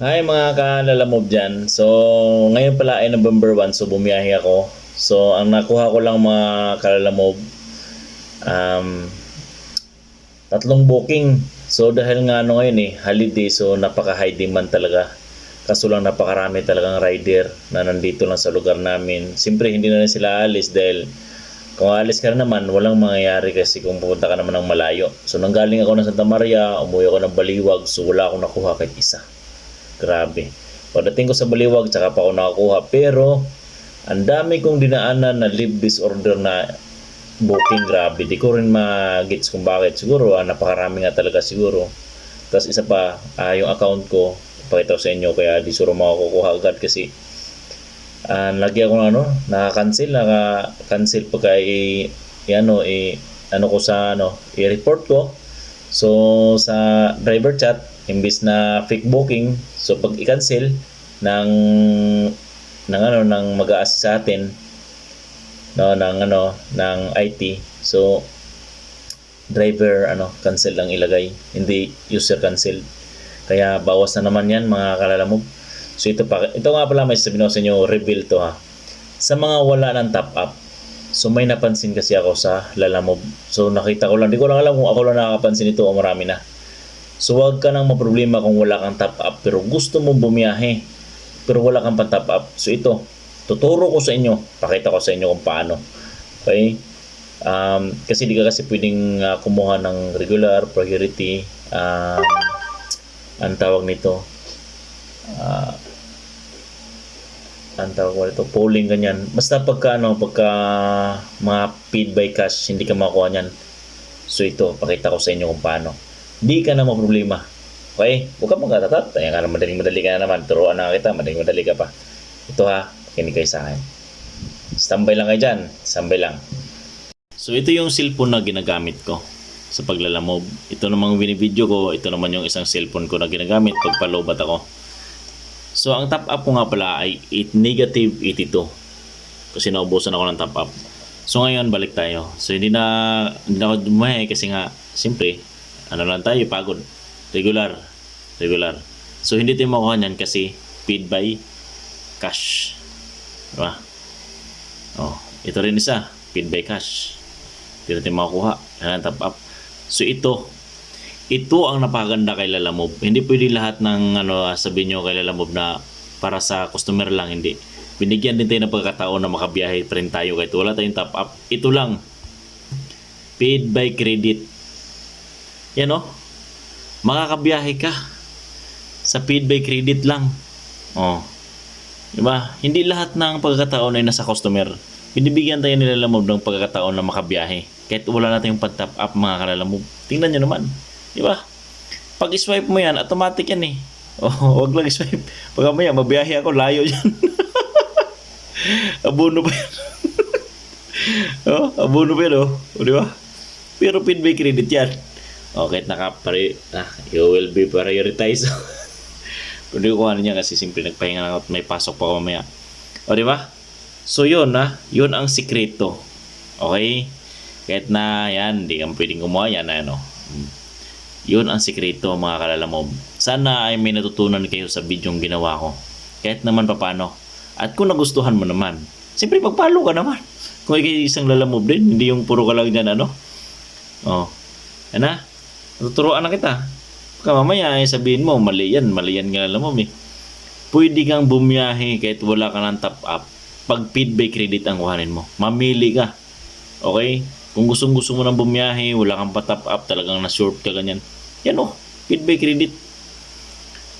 Hi mga kalalamob dyan. So, ngayon pala ay November 1, so bumiyahe ako. So, ang nakuha ko lang mga kalalamob, um, tatlong booking. So, dahil nga ano ngayon holiday, so napaka-high demand talaga. Kaso lang napakarami talagang rider na nandito lang sa lugar namin. Siyempre, hindi na rin sila alis dahil kung alis ka na naman, walang mangyayari kasi kung pupunta ka naman ng malayo. So, nanggaling ako ng Santa Maria, umuwi ako ng Baliwag, so wala akong nakuha kahit isa. Grabe. Pagdating ko sa Baliwag, tsaka pa ako nakakuha. Pero, ang dami kong dinaanan na leave disorder na booking. Grabe. Di ko rin ma-gets kung bakit. Siguro, napakarami nga talaga siguro. Tapos isa pa, yung account ko, pakita ko sa inyo, kaya di siguro makakukuha agad kasi lagi ako naka-cancel, naka-cancel pagka ano ko sa i-report ko. So sa driver chat, imbis na fake booking, so pag i-cancel ng ng mag-a-assist sa atin ng IT, so driver cancel lang ilagay, hindi user cancel. Kaya bawas na naman yan mga kalalamog. So ito nga pala may sabihin ko sa inyo, reveal to ha. Sa mga wala ng top up, so may napansin kasi ako sa Lalamove. So nakita ko lang, di ko lang alam kung ako lang nakakapansin ito o marami na. So wag ka nang maproblema kung wala kang top up pero gusto mo bumiyahe pero wala kang pa-top up. So ito, tuturo ko sa inyo, pakita ko sa inyo kung paano. Okay? Kasi di ka kasi pwedeng kumuha ng regular, priority, ang tawag nito, uh, ang tawag ko nito, polling ganyan. Basta pagka mga paid by cash, hindi ka makakuha niyan. So ito, pakita ko sa inyo kung paano. Di ka na problema. Okay? Huwag ka magkatatat. Ayan ka na, madali ka na naman. Turuan na kita, madali ka pa. Ito ha, kinig kayo sa akin. Standby lang kayo dyan. Standby lang. So ito yung cellphone na ginagamit ko sa paglalamob. Ito namang binibideo ko. Ito naman yung isang cellphone ko na ginagamit pag palobat ako. So ang top up ko nga pala ay negative 82 kasi naubusan ako ng top up. So ngayon balik tayo. So hindi na ako dumahe kasi nga siyempre lang tayo, pagod. Regular. So hindi tayo makuha niyan kasi paid by cash. Diba? Oh, ito rin isa, paid by cash. Hindi natin makuha. Kailangan top up. So ito ang napaganda kay Lalamove. Hindi pwede lahat ng sabihin nyo kay Lalamove na para sa customer lang, hindi. Binigyan din tayo ng pagkakataon na makabiyahe pa rin tayo kahit wala tayong top up. Ito lang. Paid by credit. Yan o. Makakabiyahe ka sa paid by credit lang. Oh. Diba? Hindi lahat ng pagkakataon ay nasa customer. Binibigyan tayo ni Lalamove ng pagkakataon na makabiyahe. Kahit wala natin yung pag-top up mga Lalamove. Tingnan nyo naman. Diba? Pag swipe mo yan, automatic yan eh. Oh, wag lang swipe. Pag maya, mabiyahe ako, layo dyan. Abono pa yan. Abono pa yan O, diba? Pero paid by credit yan. Kahit you will be prioritized. Pero di ko ano niya kasi simple nagpahinga lang at may pasok pa ako mamaya. O, diba? So, yun yun ang sikreto. Okay? Kahit na yan, hindi kang pwedeng gumawa yan Yun ang sikreto mga kalalamob. Sana ay may natutunan kayo sa bidyong ginawa ko. Kahit naman papano. At kung nagustuhan mo naman, siyempre magpalo ka naman. Kung ikaw isang lalamob din, hindi yung puro ka lang dyan yan na. Tuturuan na kita. Baka mamaya ay sabihin mo, mali yan nga lalamob eh. Pwede kang bumiyahe kahit wala ka ng top up. Pag paid by credit ang kuhanin mo. Mamili ka. Okay? Kung gusto mo nang bumiyahe, wala kang pa-top up, talagang na-short ka ganyan. Yan paid by credit.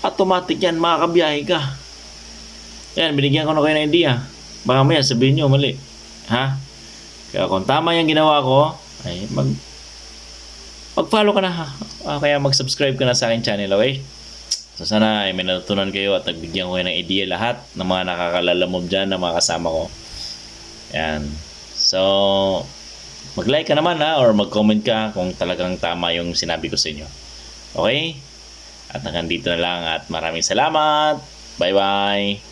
Automatic yan, makakabiyahe ka. Yan, binigyan ko na kayo ng idea. Baka maya sabihin nyo, mali. Ha? Kaya kung tama yung ginawa ko, ay mag-follow ka na ha. Kaya mag-subscribe ka na sa akin channel, okay? So sana ay may natutunan kayo at nagbigyan ko kayo ng idea lahat ng mga nakakalalamove dyan na mga kasama ko. Yan. So, mag-like ka naman or mag-comment ka kung talagang tama yung sinabi ko sa inyo. Okay? At hanggang dito na lang at maraming salamat. Bye-bye.